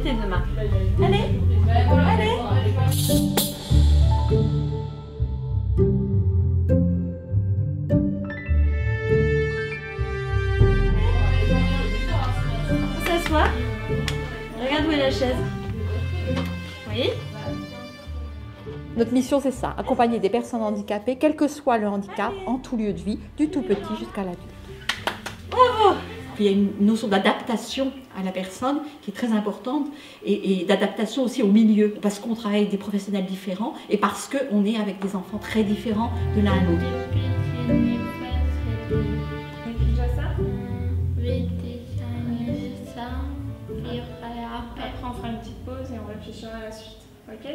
tes deux mains. Allez, allez. On s'assoit. Regarde où est la chaise. Oui. Notre mission, c'est ça, accompagner des personnes handicapées, quel que soit le handicap, en tout lieu de vie, du tout petit jusqu'à l'adulte. Bravo. Il y a une notion d'adaptation à la personne qui est très importante et d'adaptation aussi au milieu, parce qu'on travaille avec des professionnels différents et parce qu'on est avec des enfants très différents de l'un à l'autre. Après, on fera une petite pause et on réfléchira à la suite. Ok ?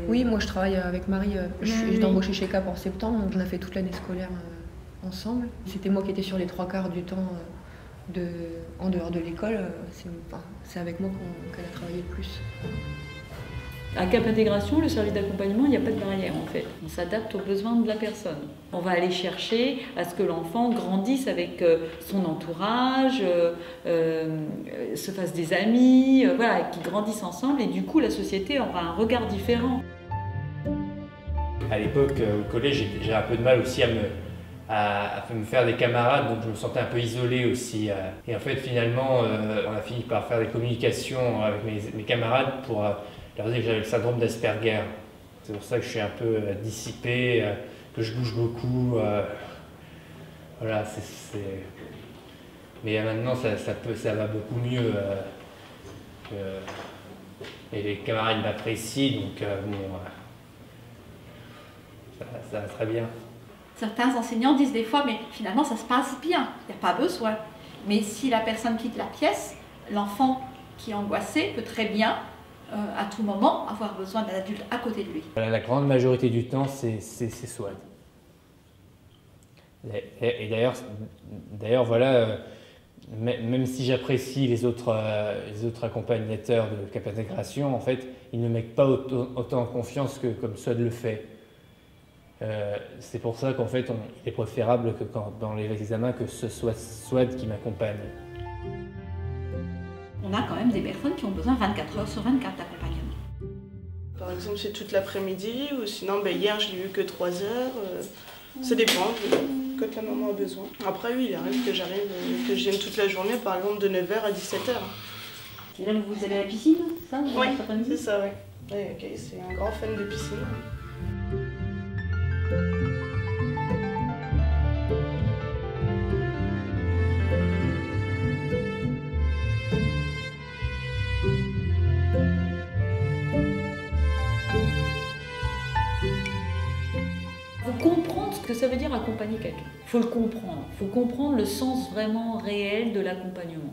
Oui, moi je travaille avec Marie, je suis embauchée chez CAP en septembre, donc on a fait toute l'année scolaire ensemble. C'était moi qui étais sur les 3/4 du temps en dehors de l'école, c'est avec moi qu'elle a travaillé le plus. À Cap Intégration, le service d'accompagnement, il n'y a pas de barrière en fait. On s'adapte aux besoins de la personne. On va aller chercher à ce que l'enfant grandisse avec son entourage, se fasse des amis, voilà, qu'ils grandissent ensemble et du coup la société aura un regard différent. À l'époque, au collège, j'ai un peu de mal aussi à me faire des camarades, donc je me sentais un peu isolé aussi. Et en fait, finalement, on a fini par faire des communications avec mes camarades pour leur dire que j'avais le syndrome d'Asperger. C'est pour ça que je suis un peu dissipé, que je bouge beaucoup. Voilà, mais maintenant, ça va beaucoup mieux. Et les camarades m'apprécient, donc bon, ça va très bien. Certains enseignants disent des fois, mais finalement ça se passe bien, il n'y a pas besoin. Mais si la personne quitte la pièce, l'enfant qui est angoissé peut très bien, à tout moment, avoir besoin d'un adulte à côté de lui. La grande majorité du temps, c'est SWAD. Et d'ailleurs, voilà, même si j'apprécie les autres accompagnateurs de Cap Intégration, en fait, ils ne mettent pas autant en confiance que comme SWAD le fait. C'est pour ça qu'en fait, il est préférable que dans les examens, que ce soit SWAD qui m'accompagne. On a quand même des personnes qui ont besoin 24 heures sur 24 d'accompagnement. Par exemple, c'est toute l'après-midi, ou sinon, hier, je l'ai eu que 3 heures. Ça dépend, quand la maman a besoin. Après, oui, il arrive que que je vienne toute la journée, par exemple, de 9h à 17h. Et là, vous allez à la piscine, ça? Oui, c'est ça, oui. Ouais, ok, c'est un grand fan de piscine. Il faut comprendre ce que ça veut dire accompagner quelqu'un. Il faut le comprendre. Il faut comprendre le sens vraiment réel de l'accompagnement,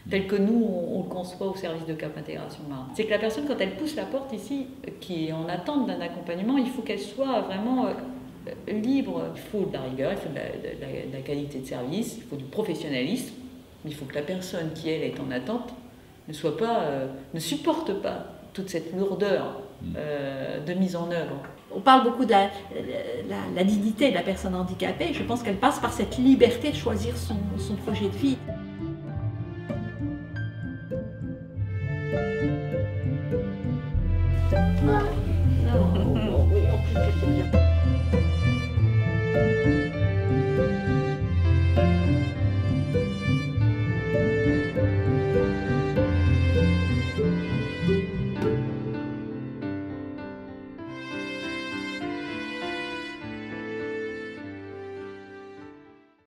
tel que nous, on le conçoit au service de Cap Intégration Marne. C'est que la personne, quand elle pousse la porte ici, qui est en attente d'un accompagnement, il faut qu'elle soit vraiment libre. Il faut de la rigueur, il faut de la qualité de service, il faut du professionnalisme. Il faut que la personne qui, elle, est en attente ne supporte pas toute cette lourdeur de mise en œuvre. On parle beaucoup de la dignité de la personne handicapée. Je pense qu'elle passe par cette liberté de choisir son projet de vie.